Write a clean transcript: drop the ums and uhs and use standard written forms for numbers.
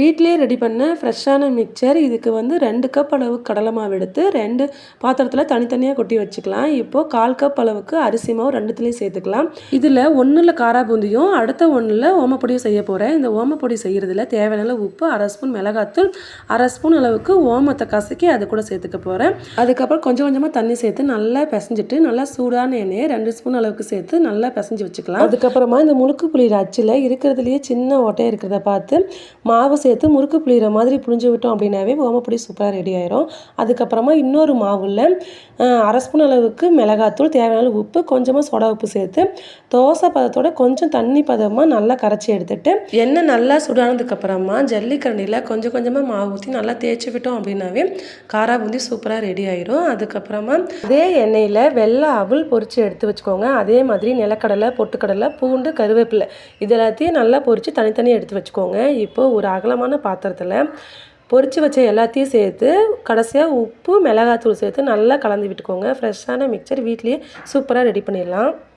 வீட்டிலேயே ரெடி பண்ண ஃப்ரெஷ்ஷான மிக்சர். இதுக்கு வந்து 2 கப் அளவு கடலை மாவு எடுத்து 2 பாத்திரத்தில் தனித்தனியாக கொட்டி வச்சுக்கலாம். இப்போது 1/4 கப் அளவுக்கு அரிசி மாவு 2த்துலேயும் சேர்த்துக்கலாம். இதில் ஒன்றில் காரா பூந்தியும் அடுத்த ஒன்றில் ஓமப்பொடியும் செய்ய போகிறேன். இந்த ஓமப்பொடி செய்கிறதுல தேவையான உப்பு, 1/2 ஸ்பூன் மிளகாத்தூள், 1/2 ஸ்பூன் அளவுக்கு ஓமத்தை கசக்கி அது கூட சேர்த்துக்க போகிறேன். அதுக்கப்புறம் கொஞ்சம் கொஞ்சமாக தண்ணி சேர்த்து நல்லா பிசைஞ்சிட்டு நல்லா சூடான எண்ணெயை 2 ஸ்பூன் அளவுக்கு சேர்த்து நல்லா பிசைஞ்சு வச்சுக்கலாம். அதுக்கப்புறமா இந்த முறுக்கு புளியிற அச்சில் இருக்கிறதுலையே சின்ன ஓட்டை இருக்கிறத பார்த்து மாவு சேர்த்து முறுக்கு புளியிற மாதிரி புளிஞ்சு விட்டோம் அப்படின்னாவே ஓமப்பொடி சூப்பராக ரெடி ஆயிரும். அதுக்கப்புறமா இன்னொரு மாவில் 1/2 ஸ்பூன் அளவுக்கு மிளகாத்தூள், தேவையான உப்பு, கொஞ்சமாக சோடா உப்பு சேர்த்து தோசை பதத்தோட கொஞ்சம் தண்ணி பதமாக நல்லா கரைச்சி எடுத்துட்டு எண்ணெய் நல்லா சுடானதுக்கப்புறமா ஜல்லிக்கரண்டியில் கொஞ்சம் கொஞ்சமாக மாவு ஊற்றி நல்லா தேய்ச்சி விட்டோம் அப்படின்னாவே காரா பூந்தி சூப்பராக ரெடி ஆயிரும். அதுக்கப்புறமா அதே எண்ணெயில் வெள்ளை அவல் பொரித்து எடுத்து வச்சுக்கோங்க. அதே மாதிரி நிலக்கடலை, பொட்டுக்கடலை, பூண்டு, கருவேப்பிலை இது எல்லாத்தையும் நல்லா பொரித்து தனித்தனியாக எடுத்து வச்சுக்கோங்க. இப்போ ஒரு அகலமான பாத்திரத்தில் பொரித்து வச்ச எல்லாத்தையும் சேர்த்து கடைசியாக உப்பு, மிளகாத்தூள் சேர்த்து நல்லா கலந்து விட்டுக்கோங்க. ஃப்ரெஷ்ஷான மிக்சர் வீட்லேயே சூப்பராக ரெடி பண்ணிடலாம்.